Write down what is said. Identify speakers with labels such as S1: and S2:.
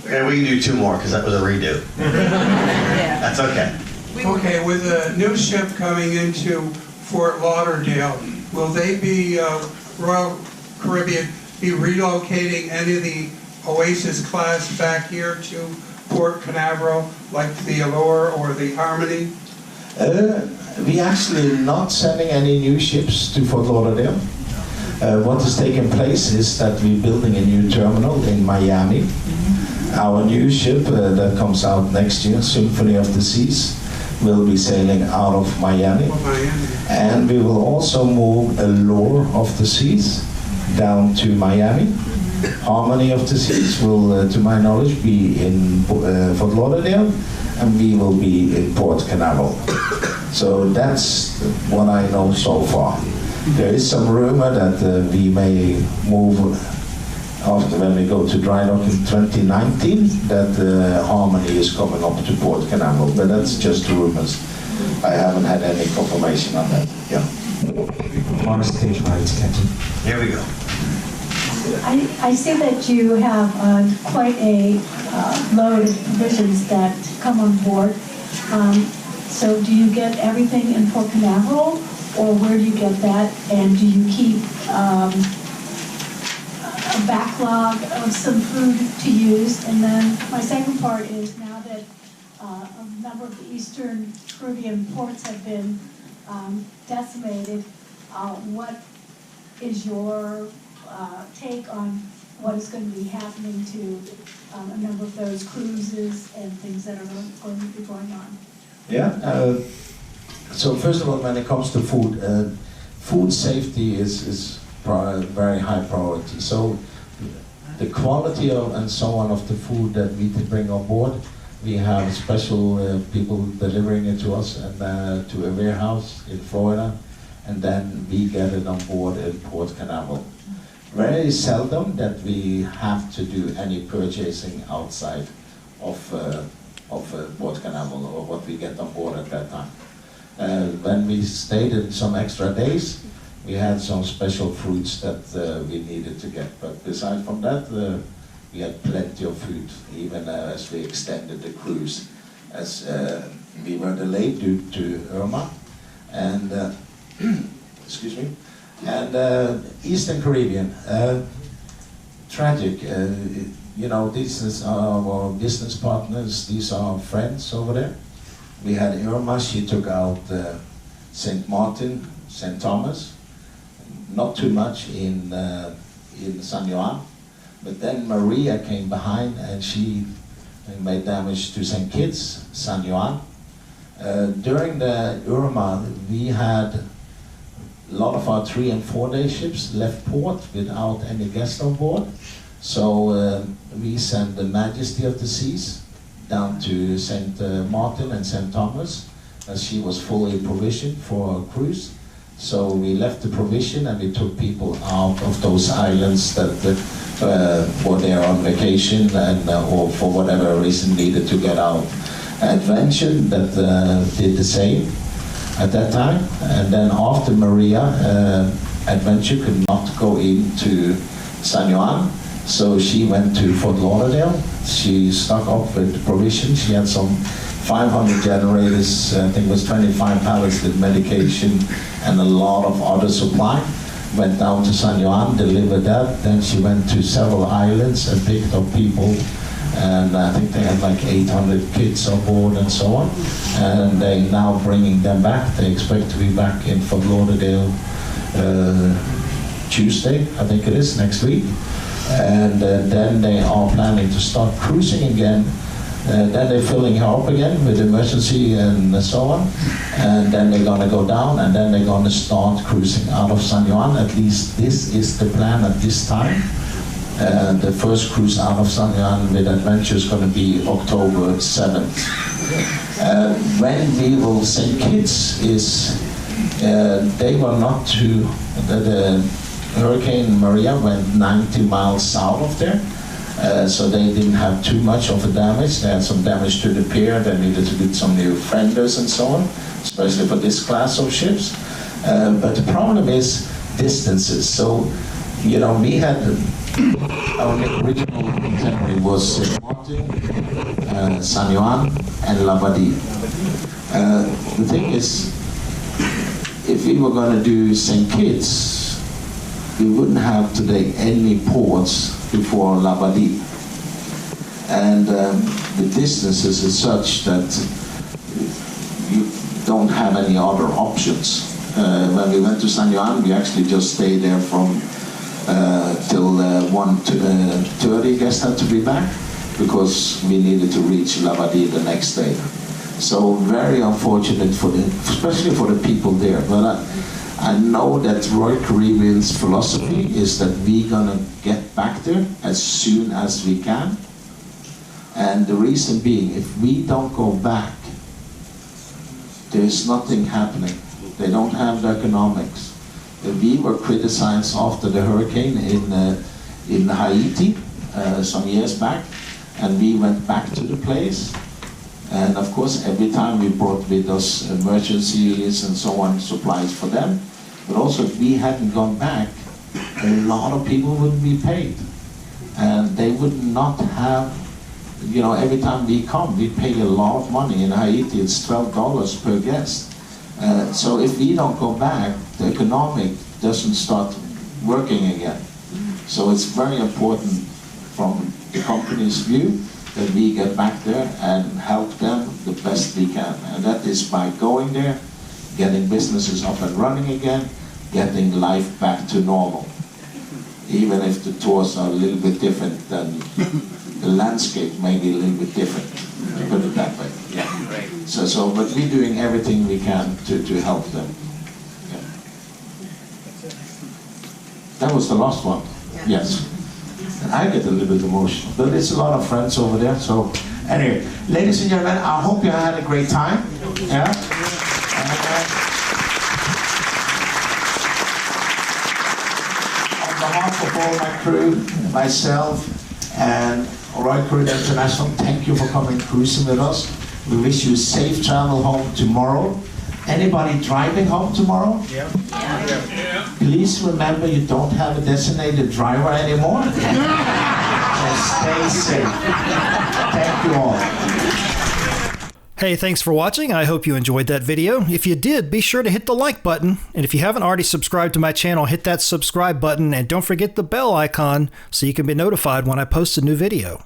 S1: And we can do 2 more because that was a redo.
S2: Yeah.
S1: That's okay.
S3: Okay, with a new ship coming into Fort Lauderdale, will they be, Royal Caribbean, be relocating any of the Oasis class back here to Port Canaveral, like the Allure or the Harmony?
S4: We actually not sending any new ships to Fort Lauderdale. What is taking place is that we're building a new terminal in Miami. Our new ship that comes out next year, Symphony of the Seas, will be sailing out of Miami. And we will also move Allure of the Seas down to Miami. Harmony of the Seas will, to my knowledge, be in Fort Lauderdale, and we will be in Port Canaveral. So that's what I know so far. There is some rumor that we may move after when we go to dry dock in 2019, that Harmony is coming up to Port Canaveral, but that's just rumors. I haven't had any confirmation on that. Yeah.
S5: On stage right, Captain.
S1: Here we go.
S6: I see that you have quite a load of provisions that come on board. So do you get everything in Port Canaveral, or where do you get that? And do you keep a backlog of some food to use? And then my second part is, now that a number of the Eastern Caribbean ports have been decimated, what is your take on what is going to be happening to a number of those cruises and things that are going to be going on?
S4: Yeah. So first of all, when it comes to food, food safety is very high priority. So the quality of and so on of the food that we bring on board, we have special people delivering it to us and to a warehouse in Florida, and then we get it on board in Port Canaveral. Very seldom that we have to do any purchasing outside of Port Canaveral, or what we get on board at that time. When we stayed in some extra days, we had some special fruits that we needed to get. But aside from that, we had plenty of food, even as we extended the cruise, as we were delayed due to Irma. And excuse me. And Eastern Caribbean, tragic. You know, this is our business partners, these are our friends over there. We had Irma, she took out St. Martin, St. Thomas, not too much in San Juan, but then Maria came behind and she made damage to St. Kitts, San Juan. During the Irma, we had a lot of our 3- and 4-day ships left port without any guests on board. So we sent the Majesty of the Seas down to St. Martin and St. Thomas, as she was fully provisioned for a cruise. So we left the provision and we took people out of those islands that were there on vacation and or for whatever reason needed to get out. Adventure that did the same at that time, and then after Maria, Adventure could not go into San Juan, so she went to Fort Lauderdale. She stocked up with provisions. She had some 500 generators, I think it was 25 pallets with medication and a lot of other supply. Went down to San Juan, delivered that, then she went to several islands and picked up people, and I think they had like 800 kids on board and so on, and they're now bringing them back. They expect to be back in Fort Lauderdale Tuesday, I think it is, next week, and then they are planning to start cruising again. Then they're filling her up again with emergency and so on, and then they're going to go down, and then they're going to start cruising out of San Juan. At least this is the plan at this time. The first cruise out of San Juan with Adventure is going to be October 7th. When we will St. Kitts is, they were not too, the Hurricane Maria went 90 miles south of there. So they didn't have too much of a damage. They had some damage to the pier. They needed to get some new fenders and so on, especially for this class of ships. But the problem is distances. So you know, we had our original itinerary was Saint Martin, San Juan, and Labadie. The thing is, if we were going to do St. Kitts, we wouldn't have today any ports before Labadie. And the distances is such that you don't have any other options. When we went to San Juan, we actually just stayed there from till 1:30, I guess, had to be back, because we needed to reach Labadie the next day. So very unfortunate especially for the people there. But I know that Royal Caribbean's philosophy is that we're gonna get back there as soon as we can. And the reason being, if we don't go back, there's nothing happening. They don't have the economics. We were criticized after the hurricane in Haiti some years back, and we went back to the place. And of course, every time we brought with us emergencies and so on, supplies for them. But also, if we hadn't gone back, a lot of people wouldn't be paid. And they would not have, you know, every time we come, we pay a lot of money. In Haiti, it's $12 per guest. So if we don't go back, the economic doesn't start working again. So it's very important from the company's view that we get back there and help them the best we can. And that is by going there, getting businesses up and running again, getting life back to normal. Even if the tours are a little bit different, then the landscape may be a little bit different, to put it that way. Yeah. So, but we're doing everything we can to help them. Yeah. That was the last one. Yes. And I get a little bit emotional, but it's a lot of friends over there. So, anyway, ladies and gentlemen, I hope you had a great time. Yeah. On behalf of all my crew, myself, and Royal Caribbean International, thank you for coming cruising with us. We wish you safe travel home tomorrow. Anybody driving home tomorrow? Yeah. Please remember you don't have a designated driver anymore. So stay safe. Thank you all.
S2: Hey, thanks for watching. I hope you enjoyed that video. If you did, be sure to hit the like button. And if you haven't already subscribed to my channel, hit that subscribe button and don't forget the bell icon so you can be notified when I post a new video.